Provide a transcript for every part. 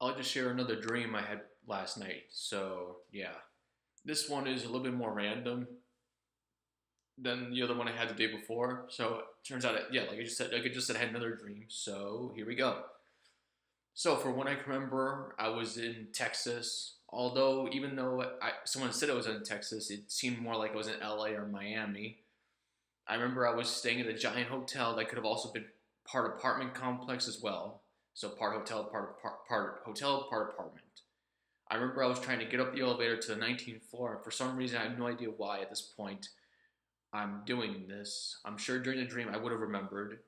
I'll just share another dream I had last night. So, yeah. This one is a little bit more random than the other one I had the day before. So, it turns out, yeah, like I had another dream. So, here we go. So, for what I can remember, I was in Texas. Although, even though someone said I was in Texas, it seemed more like I was in LA or Miami. I remember I was staying at a giant hotel that could have also been part apartment complex as well. So, part hotel, part hotel, part apartment. I remember I was trying to get up the elevator to the 19th floor, and for some reason, I have no idea why at this point I'm doing this. I'm sure during the dream I would have remembered.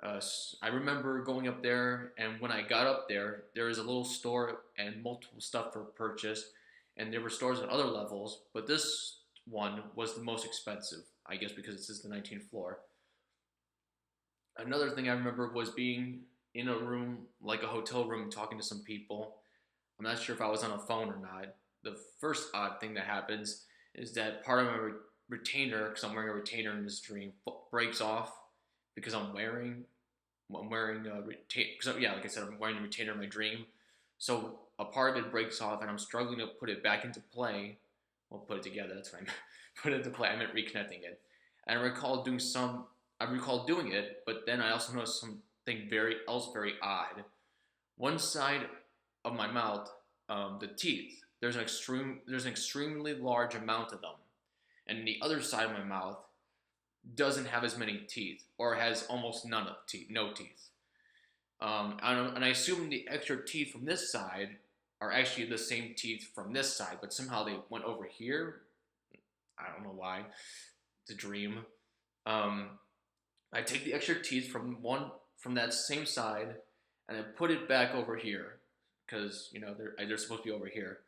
I remember going up there, and when I got up there, there was a little store and multiple stuff for purchase, and there were stores on other levels, but this one was the most expensive, I guess because this is the 19th floor. Another thing I remember was being in a room, like a hotel room, talking to some people. I'm not sure if I was on a phone or not. The first odd thing that happens is that part of my retainer, because I'm wearing a retainer in this dream, breaks off because I'm wearing a retainer. Yeah, like I said, I'm wearing a retainer in my dream. So a part of it breaks off, and I'm struggling to put it back into play. Well, put it together. That's what I meant. Put it into play. I meant reconnecting it. And I recall doing it, but then I also noticed something very odd. One side of my mouth, the teeth, there's an extremely large amount of them, and the other side of my mouth doesn't have as many teeth, or has almost none of teeth, no teeth. And I assume the extra teeth from this side are actually the same teeth from this side, but somehow they went over here. I don't know why. It's a dream. Um, I take the extra teeth from that same side, and I put it back over here because they're supposed to be over here.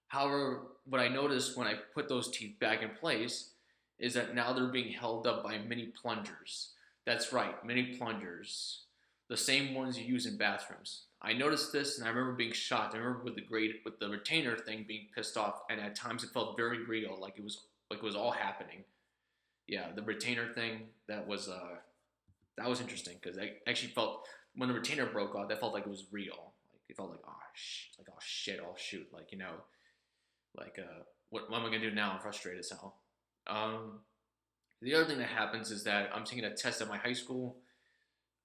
However, what I noticed when I put those teeth back in place is that now they're being held up by mini plungers. That's right, mini plungers, the same ones you use in bathrooms. I noticed this, and I remember being shocked. I remember with the retainer thing being pissed off, and at times it felt very real, like it was all happening. Yeah, the retainer thing that was interesting because I actually felt when the retainer broke off, that felt like it was real. Like it felt like oh shit, oh shoot, what am I gonna do now? I'm frustrated as hell. Um, the other thing that happens is that I'm taking a test at my high school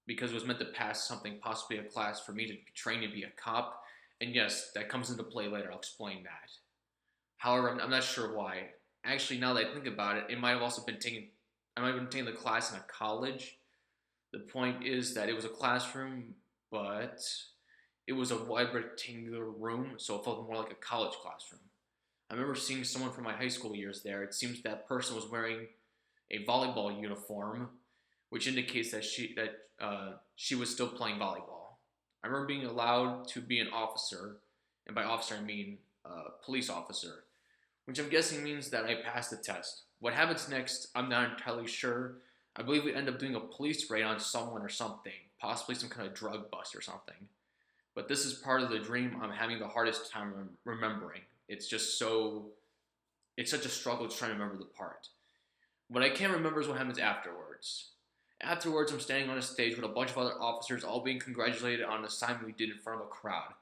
because it was meant to pass something, possibly a class for me to be trained to be a cop. And yes, that comes into play later. I'll explain that. However, I'm not sure why. Actually, now that I think about it, I might have been taking the class in a college. The point is that it was a classroom, but it was a wide rectangular room, so it felt more like a college classroom. I remember seeing someone from my high school years there. It seems that person was wearing a volleyball uniform, which indicates that she was still playing volleyball. I remember being allowed to be an officer, and by officer I mean police officer, which I'm guessing means that I passed the test. What happens next, I'm not entirely sure. I believe we end up doing a police raid on someone or something, possibly some kind of drug bust or something. But this is part of the dream I'm having the hardest time remembering. It's such a struggle to try to remember the part. What I can't remember is what happens afterwards. Afterwards, I'm standing on a stage with a bunch of other officers all being congratulated on an assignment we did in front of a crowd.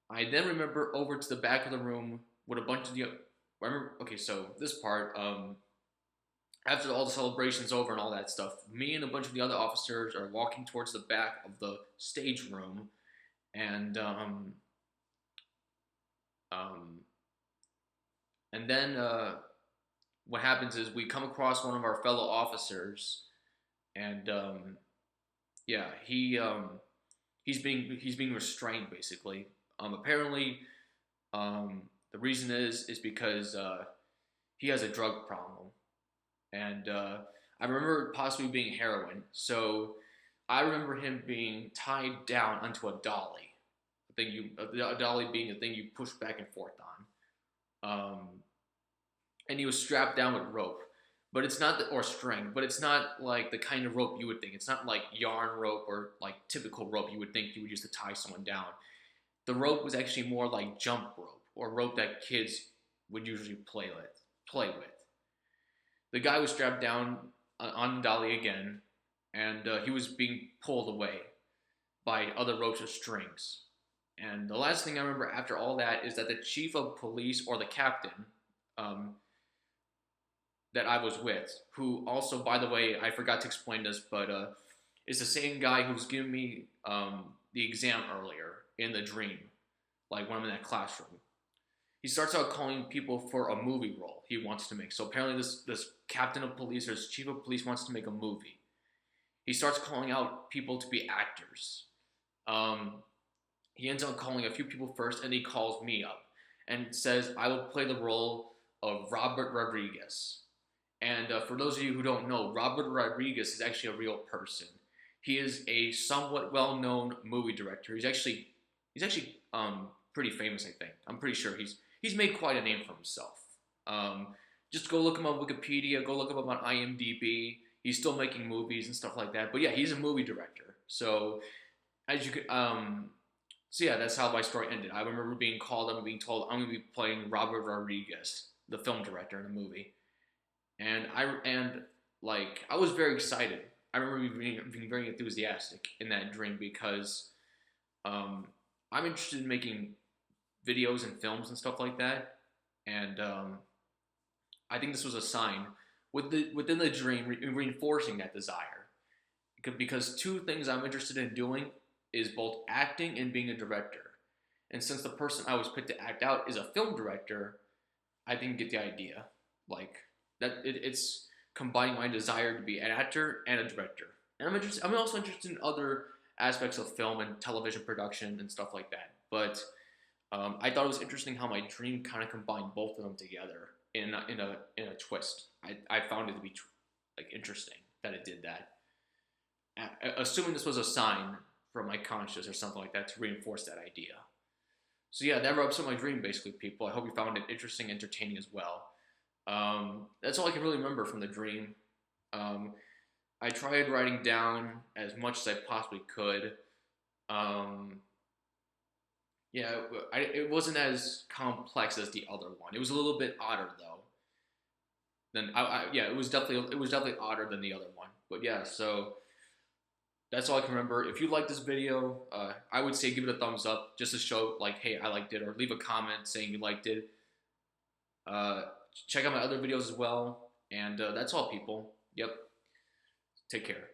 I then remember over to the back of the room with a bunch of the. Okay, so this part, after all the celebrations over and all that stuff, me and a bunch of the other officers are walking towards the back of the stage room, and um, then what happens is we come across one of our fellow officers, and yeah, he's being restrained basically. Apparently, the reason is because he has a drug problem, and I remember possibly being heroin. So I remember him being tied down onto a dolly. A dolly being a thing you push back and forth on. And he was strapped down with rope, but it's not or string, but it's not like the kind of rope you would think. It's not like yarn rope or like typical rope you would think you would use to tie someone down. The rope was actually more like jump rope or rope that kids would usually play with. The guy was strapped down on the dolly again, and he was being pulled away by other ropes or strings. And the last thing I remember after all that is that the chief of police, or the captain, um, that I was with, who also, by the way, I forgot to explain this, but is the same guy who was giving me the exam earlier in the dream, like when I'm in that classroom. He starts out calling people for a movie role he wants to make. So apparently, this captain of police or this chief of police wants to make a movie. He starts calling out people to be actors. Um, he ends up calling a few people first, and he calls me up and says, I will play the role of Robert Rodriguez. And for those of you who don't know, Robert Rodriguez is actually a real person. He is a somewhat well-known movie director. He's actually pretty famous, I think. I'm pretty sure he's made quite a name for himself. Um, just go look him up on Wikipedia. Go look him up on IMDb. He's still making movies and stuff like that. But yeah, he's a movie director. So as you could, so yeah, that's how my story ended. I remember being called up and being told I'm going to be playing Robert Rodriguez, the film director in the movie, and I was very excited. I remember being very enthusiastic in that dream because I'm interested in making videos and films and stuff like that, and I think this was a sign within the dream reinforcing that desire, because two things I'm interested in doing is both acting and being a director. And since the person I was picked to act out is a film director, I didn't get the idea. Like it's combining my desire to be an actor and a director. And I'm also interested in other aspects of film and television production and stuff like that. But I thought it was interesting how my dream kind of combined both of them together in a twist. I found it to be like interesting that it did that. Assuming this was a sign from my conscious or something like that to reinforce that idea. So yeah, that wraps up my dream basically, people. I hope you found it interesting, entertaining as well. That's all I can really remember from the dream. I tried writing down as much as I possibly could. Yeah, it wasn't as complex as the other one. It was a little bit odder though. Yeah, it was definitely odder than the other one. But yeah, so that's all I can remember. If you like this video, I would say give it a thumbs up just to show like, hey, I liked it, or leave a comment saying you liked it. Check out my other videos as well, and that's all, people. Yep. Take care.